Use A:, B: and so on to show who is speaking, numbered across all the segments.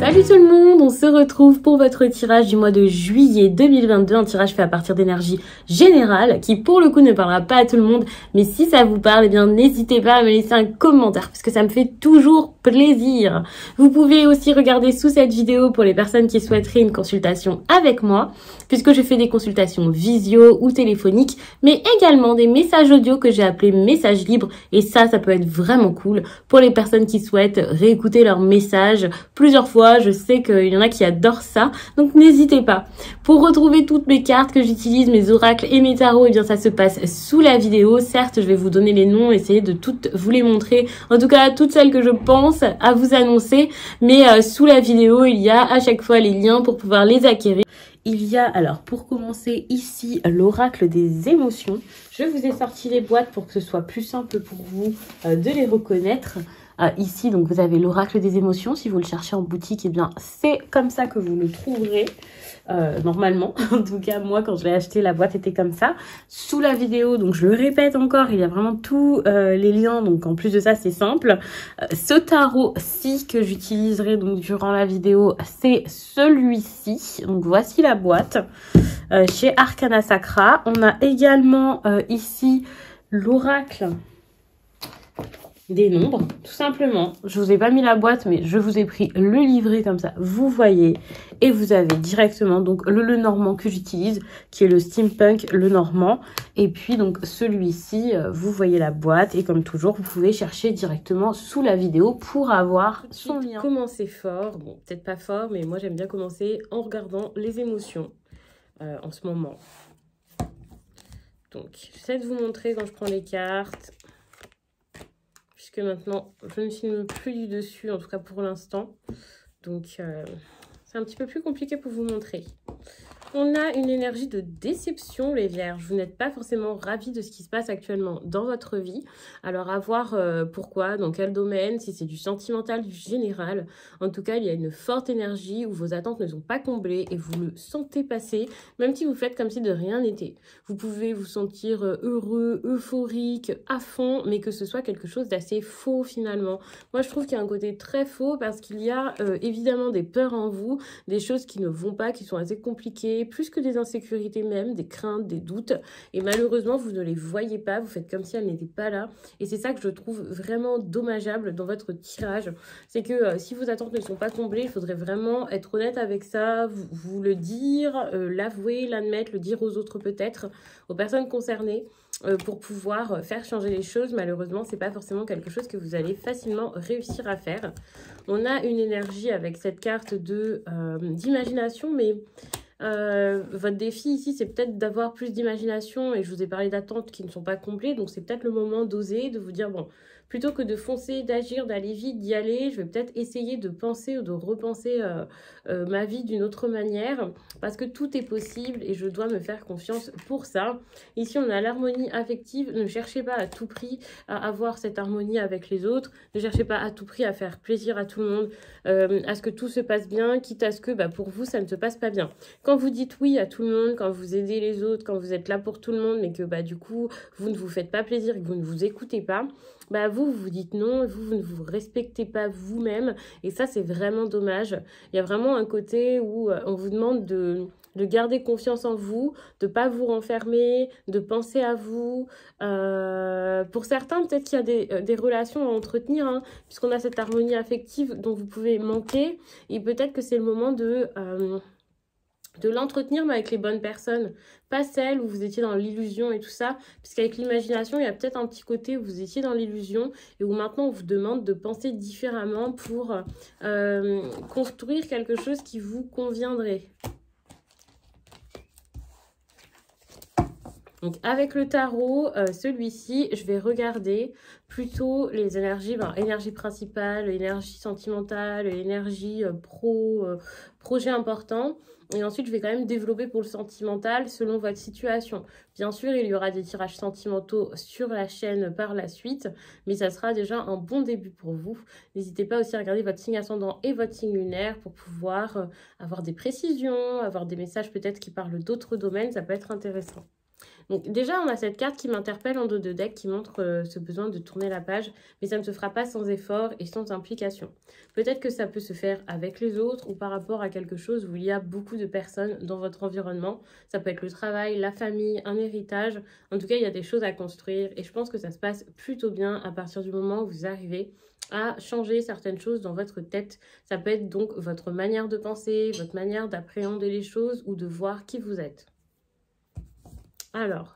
A: Salut tout le monde, on se retrouve pour votre tirage du mois de juillet 2022, un tirage fait à partir d'énergie générale qui pour le coup ne parlera pas à tout le monde, mais si ça vous parle, eh bien n'hésitez pas à me laisser un commentaire parce que ça me fait toujours plaisir. Vous pouvez aussi regarder sous cette vidéo pour les personnes qui souhaiteraient une consultation avec moi, puisque je fais des consultations visio ou téléphoniques, mais également des messages audio que j'ai appelés messages libres, et ça peut être vraiment cool pour les personnes qui souhaitent réécouter leurs messages plusieurs fois. Je sais qu'il y en a qui adorent ça, donc n'hésitez pas. Pour retrouver toutes mes cartes que j'utilise, mes oracles et mes tarots, eh bien ça se passe sous la vidéo. Certes, je vais vous donner les noms, essayer de toutes vous les montrer, en tout cas toutes celles que je pense à vous annoncer, mais sous la vidéo, il y a à chaque fois les liens pour pouvoir les acquérir. Il y a alors pour commencer ici l'oracle des émotions. Je vous ai sorti les boîtes pour que ce soit plus simple pour vous de les reconnaître. Ici donc vous avez l'oracle des émotions. Si vous le cherchez en boutique, eh bien c'est comme ça que vous le trouverez. Normalement, en tout cas moi quand je l'ai acheté la boîte était comme ça. Sous la vidéo, donc je le répète encore, il y a vraiment tous les liens, donc en plus de ça c'est simple. Ce tarot-ci que j'utiliserai donc durant la vidéo, c'est celui-ci. Donc voici la boîte chez Arcana Sacra. On a également ici l'oracle des nombres, tout simplement. Je vous ai pas mis la boîte, mais je vous ai pris le livret comme ça, vous voyez. Et vous avez directement donc le normand que j'utilise, qui est le steampunk, le normand. Et puis donc celui-ci, vous voyez la boîte. Et comme toujours, vous pouvez chercher directement sous la vidéo pour avoir son lien. Commencer fort, bon peut-être pas fort, mais moi j'aime bien commencer en regardant les émotions en ce moment. Donc j'essaie de vous montrer quand je prends les cartes, puisque maintenant je ne filme plus du dessus, en tout cas pour l'instant. Donc c'est un petit peu plus compliqué pour vous montrer. On a une énergie de déception, les Vierges. Vous n'êtes pas forcément ravis de ce qui se passe actuellement dans votre vie. Alors, à voir pourquoi, dans quel domaine, si c'est du sentimental, du général. En tout cas, il y a une forte énergie où vos attentes ne sont pas comblées et vous le sentez passer, même si vous faites comme si de rien n'était. Vous pouvez vous sentir heureux, euphorique, à fond, mais que ce soit quelque chose d'assez faux finalement. Moi, je trouve qu'il y a un côté très faux parce qu'il y a évidemment des peurs en vous, des choses qui ne vont pas, qui sont assez compliquées, plus que des insécurités même, des craintes, des doutes. Et malheureusement, vous ne les voyez pas, vous faites comme si elles n'étaient pas là. Et c'est ça que je trouve vraiment dommageable dans votre tirage. C'est que si vos attentes ne sont pas comblées, il faudrait vraiment être honnête avec ça, vous le dire, l'avouer, l'admettre, le dire aux autres peut-être, aux personnes concernées, pour pouvoir faire changer les choses. Malheureusement, c'est pas forcément quelque chose que vous allez facilement réussir à faire. On a une énergie avec cette carte de d'imagination, mais votre défi ici, c'est peut-être d'avoir plus d'imagination, et je vous ai parlé d'attentes qui ne sont pas comblées, donc c'est peut-être le moment d'oser, de vous dire, bon, plutôt que de foncer, d'agir, d'aller vite, d'y aller, je vais peut-être essayer de penser ou de repenser ma vie d'une autre manière, parce que tout est possible et je dois me faire confiance pour ça. Ici, on a l'harmonie affective. Ne cherchez pas à tout prix à avoir cette harmonie avec les autres, ne cherchez pas à tout prix à faire plaisir à tout le monde, à ce que tout se passe bien, quitte à ce que pour vous, ça ne se passe pas bien. Quand vous dites oui à tout le monde, quand vous aidez les autres, quand vous êtes là pour tout le monde, mais que du coup, vous ne vous faites pas plaisir et que vous ne vous écoutez pas, vous vous dites non, vous ne vous respectez pas vous-même. Et ça, c'est vraiment dommage. Il y a vraiment un côté où on vous demande de garder confiance en vous, de ne pas vous renfermer, de penser à vous. Pour certains, peut-être qu'il y a des relations à entretenir, hein, puisqu'on a cette harmonie affective dont vous pouvez manquer. Et peut-être que c'est le moment de l'entretenir, mais avec les bonnes personnes, pas celles où vous étiez dans l'illusion et tout ça, puisqu'avec l'imagination, il y a peut-être un petit côté où vous étiez dans l'illusion et où maintenant on vous demande de penser différemment pour construire quelque chose qui vous conviendrait. Donc avec le tarot, celui-ci, je vais regarder plutôt les énergies, énergie principale, énergie sentimentale, énergie projet important. Et ensuite, je vais quand même développer pour le sentimental selon votre situation. Bien sûr, il y aura des tirages sentimentaux sur la chaîne par la suite, mais ça sera déjà un bon début pour vous. N'hésitez pas aussi à regarder votre signe ascendant et votre signe lunaire pour pouvoir avoir des précisions, avoir des messages peut-être qui parlent d'autres domaines, ça peut être intéressant. Donc déjà, on a cette carte qui m'interpelle en dos de deck, qui montre ce besoin de tourner la page, mais ça ne se fera pas sans effort et sans implication. Peut-être que ça peut se faire avec les autres ou par rapport à quelque chose où il y a beaucoup de personnes dans votre environnement. Ça peut être le travail, la famille, un héritage. En tout cas, il y a des choses à construire et je pense que ça se passe plutôt bien à partir du moment où vous arrivez à changer certaines choses dans votre tête. Ça peut être donc votre manière de penser, votre manière d'appréhender les choses ou de voir qui vous êtes. Alors,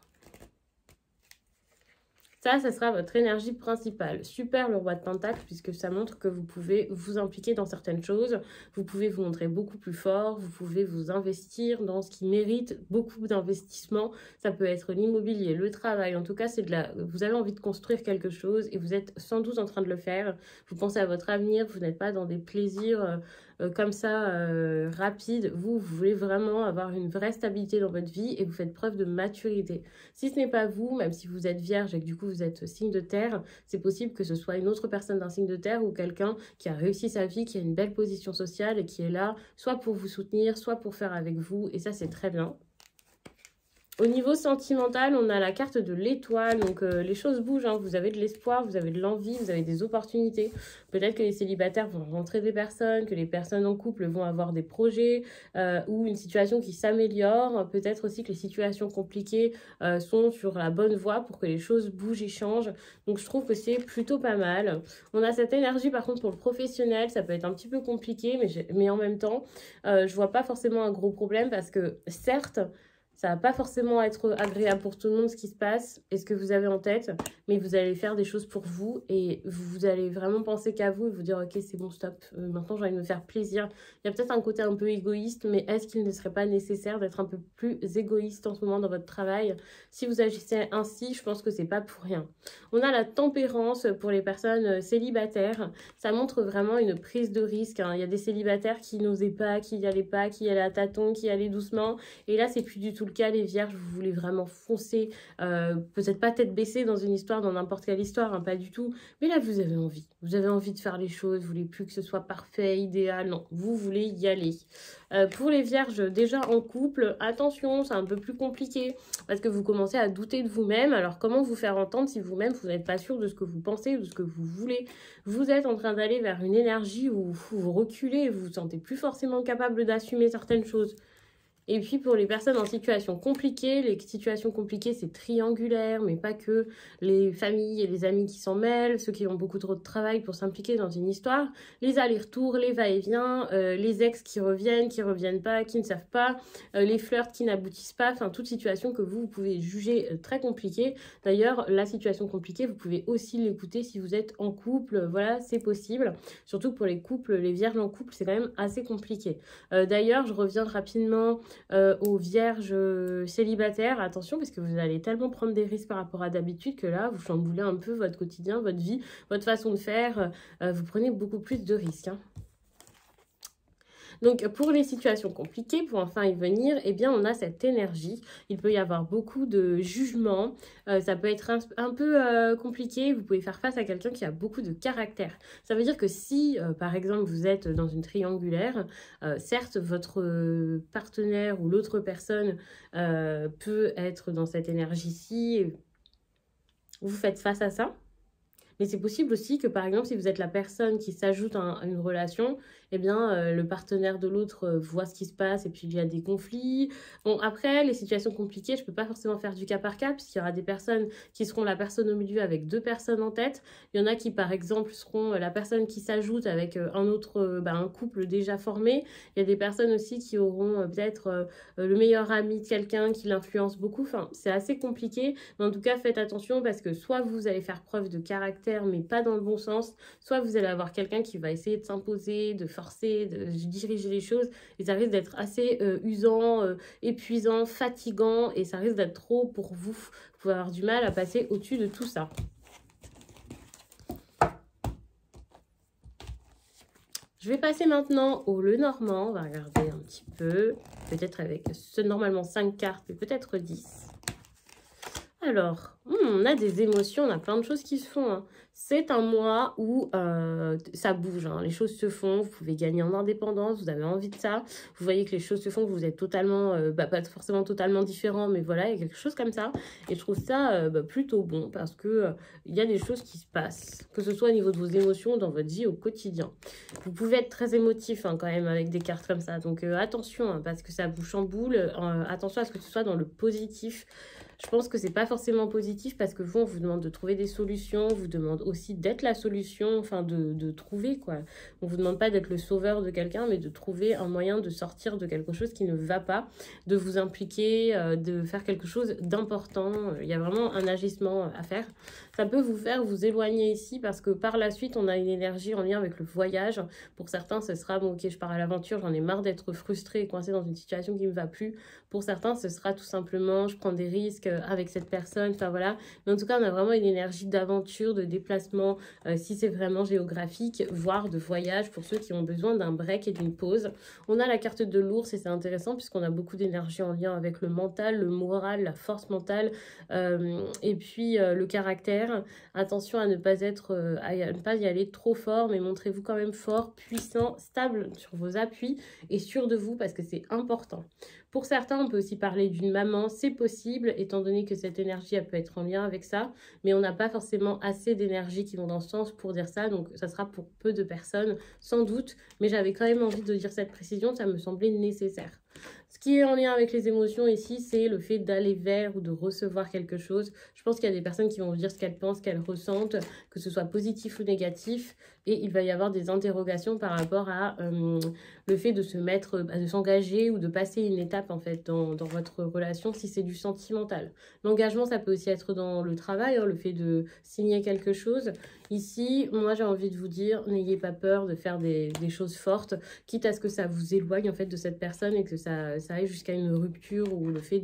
A: ça sera votre énergie principale. Super le roi de Pentacle, puisque ça montre que vous pouvez vous impliquer dans certaines choses, vous pouvez vous montrer beaucoup plus fort, vous pouvez vous investir dans ce qui mérite beaucoup d'investissement. Ça peut être l'immobilier, le travail, en tout cas, vous avez envie de construire quelque chose et vous êtes sans doute en train de le faire. Vous pensez à votre avenir, vous n'êtes pas dans des plaisirs comme ça, rapides. Vous voulez vraiment avoir une vraie stabilité dans votre vie et vous faites preuve de maturité. Si ce n'est pas vous, même si vous êtes vierge et que du coup vous êtes signe de terre, c'est possible que ce soit une autre personne d'un signe de terre ou quelqu'un qui a réussi sa vie, qui a une belle position sociale et qui est là soit pour vous soutenir, soit pour faire avec vous, et ça c'est très bien. Au niveau sentimental, on a la carte de l'étoile, donc les choses bougent, hein. Vous avez de l'espoir, vous avez de l'envie, vous avez des opportunités. Peut-être que les célibataires vont rencontrer des personnes, que les personnes en couple vont avoir des projets ou une situation qui s'améliore. Peut-être aussi que les situations compliquées sont sur la bonne voie pour que les choses bougent et changent. Donc je trouve que c'est plutôt pas mal. On a cette énergie par contre pour le professionnel, ça peut être un petit peu compliqué, mais en même temps, je vois pas forcément un gros problème parce que certes, ça va pas forcément être agréable pour tout le monde ce qui se passe et ce que vous avez en tête, mais vous allez faire des choses pour vous et vous allez vraiment penser qu'à vous et vous dire ok c'est bon stop, maintenant j'ai envie de me faire plaisir. Il y a peut-être un côté un peu égoïste, mais est-ce qu'il ne serait pas nécessaire d'être un peu plus égoïste en ce moment dans votre travail? Si vous agissez ainsi, je pense que c'est pas pour rien. On a la tempérance pour les personnes célibataires. Ça montre vraiment une prise de risque, hein. Il y a des célibataires qui n'osaient pas, qui n'y allaient pas, qui allaient à tâtons, qui allaient doucement. Et là, c'est plus du tout le cas, les vierges. Vous voulez vraiment foncer, peut-être pas tête baissée dans une histoire, dans n'importe quelle histoire, hein, pas du tout. Mais là, vous avez envie. Vous avez envie de faire les choses. Vous voulez plus que ce soit parfait, idéal. Non, vous voulez y aller. Pour les vierges déjà en couple, attention, c'est un peu plus compliqué parce que vous commencez à douter de vous-même. Alors, comment vous faire entendre si vous-même, vous n'êtes pas sûr de ce que vous pensez ou de ce que vous voulez? Vous êtes en train d'aller vers une énergie où vous reculez et vous vous sentez plus forcément capable d'assumer certaines choses. Et puis pour les personnes en situation compliquée, les situations compliquées c'est triangulaire, mais pas que, les familles et les amis qui s'en mêlent, ceux qui ont beaucoup trop de travail pour s'impliquer dans une histoire, les allers-retours, les va-et-vient, les ex qui reviennent pas, qui ne savent pas, les flirts qui n'aboutissent pas, enfin toute situation que vous pouvez juger très compliquée. D'ailleurs, la situation compliquée, vous pouvez aussi l'écouter si vous êtes en couple, voilà, c'est possible. Surtout pour les couples, les vierges en couple, c'est quand même assez compliqué. D'ailleurs, je reviens rapidement aux vierges célibataires, attention parce que vous allez tellement prendre des risques par rapport à d'habitude que là vous chamboulez un peu votre quotidien, votre vie, votre façon de faire, vous prenez beaucoup plus de risques, hein. Donc, pour les situations compliquées, pour enfin y venir, eh bien, on a cette énergie. Il peut y avoir beaucoup de jugements. Ça peut être un peu compliqué. Vous pouvez faire face à quelqu'un qui a beaucoup de caractère. Ça veut dire que si, par exemple, vous êtes dans une triangulaire, certes, votre partenaire ou l'autre personne peut être dans cette énergie-ci. Vous faites face à ça. Mais c'est possible aussi que, par exemple, si vous êtes la personne qui s'ajoute à une relation, eh bien, le partenaire de l'autre voit ce qui se passe et puis il y a des conflits. Bon, après, les situations compliquées, je ne peux pas forcément faire du cas par cas, puisqu'il y aura des personnes qui seront la personne au milieu avec deux personnes en tête. Il y en a qui, par exemple, seront la personne qui s'ajoute avec un couple déjà formé. Il y a des personnes aussi qui auront peut-être le meilleur ami de quelqu'un qui l'influence beaucoup. Enfin, c'est assez compliqué. Mais en tout cas, faites attention parce que soit vous allez faire preuve de caractère, mais pas dans le bon sens, soit vous allez avoir quelqu'un qui va essayer de s'imposer, de forcer, de diriger les choses, et ça risque d'être assez usant, épuisant, fatigant, et ça risque d'être trop pour vous. Vous pouvez avoir du mal à passer au-dessus de tout ça. Je vais passer maintenant au Lenormand. On va regarder un petit peu, peut-être avec normalement 5 cartes, mais peut-être 10. Alors, on a des émotions, on a plein de choses qui se font, hein. C'est un mois où ça bouge, hein. Les choses se font, vous pouvez gagner en indépendance, vous avez envie de ça. Vous voyez que les choses se font, que vous êtes totalement, pas forcément totalement différent, mais voilà, il y a quelque chose comme ça. Et je trouve ça plutôt bon parce que il y a des choses qui se passent, que ce soit au niveau de vos émotions ou dans votre vie au quotidien. Vous pouvez être très émotif hein, quand même avec des cartes comme ça. Donc attention, hein, parce que ça vous chamboule. Attention à ce que ce soit dans le positif. Je pense que c'est pas forcément positif parce que vous, on vous demande de trouver des solutions, on vous demande aussi d'être la solution, enfin de trouver quoi. On vous demande pas d'être le sauveur de quelqu'un, mais de trouver un moyen de sortir de quelque chose qui ne va pas, de vous impliquer, de faire quelque chose d'important. Il y a vraiment un agissement à faire. Ça peut vous faire vous éloigner ici parce que par la suite, on a une énergie en lien avec le voyage. Pour certains, ce sera bon, ok, je pars à l'aventure, j'en ai marre d'être frustrée et coincée dans une situation qui ne me va plus. Pour certains, ce sera tout simplement, je prends des risques avec cette personne, enfin voilà. Mais en tout cas, on a vraiment une énergie d'aventure, de déplacement, si c'est vraiment géographique, voire de voyage pour ceux qui ont besoin d'un break et d'une pause. On a la carte de l'ours et c'est intéressant puisqu'on a beaucoup d'énergie en lien avec le mental, le moral, la force mentale et puis le caractère. Attention à ne pas être, à ne pas y aller trop fort, mais montrez-vous quand même fort, puissant, stable sur vos appuis et sûr de vous parce que c'est important. Pour certains, on peut aussi parler d'une maman, c'est possible, étant donné que cette énergie, elle peut être en lien avec ça, mais on n'a pas forcément assez d'énergie qui vont dans ce sens pour dire ça, donc ça sera pour peu de personnes, sans doute, mais j'avais quand même envie de dire cette précision, ça me semblait nécessaire. Ce qui est en lien avec les émotions ici, c'est le fait d'aller vers ou de recevoir quelque chose. Je pense qu'il y a des personnes qui vont vous dire ce qu'elles pensent, qu'elles ressentent, que ce soit positif ou négatif, et il va y avoir des interrogations par rapport à le fait de se mettre, de s'engager ou de passer une étape en fait dans votre relation si c'est du sentimental. L'engagement, ça peut aussi être dans le travail, hein, le fait de signer quelque chose. Ici, moi j'ai envie de vous dire, n'ayez pas peur de faire des choses fortes, quitte à ce que ça vous éloigne en fait de cette personne et que ça aille jusqu'à une rupture ou le fait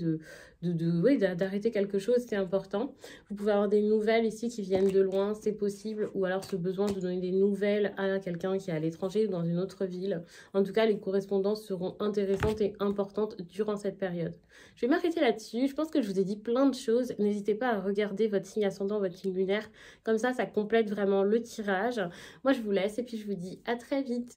A: d'arrêter quelque chose, c'est important. Vous pouvez avoir des nouvelles ici qui viennent de loin, c'est possible, ou alors ce besoin de donner des nouvelles à quelqu'un qui est à l'étranger ou dans une autre ville. En tout cas, les correspondances seront intéressantes et importantes durant cette période. Je vais m'arrêter là-dessus. Je pense que je vous ai dit plein de choses. N'hésitez pas à regarder votre signe ascendant, votre signe lunaire. Comme ça complète vraiment le tirage. Moi, je vous laisse et puis je vous dis à très vite.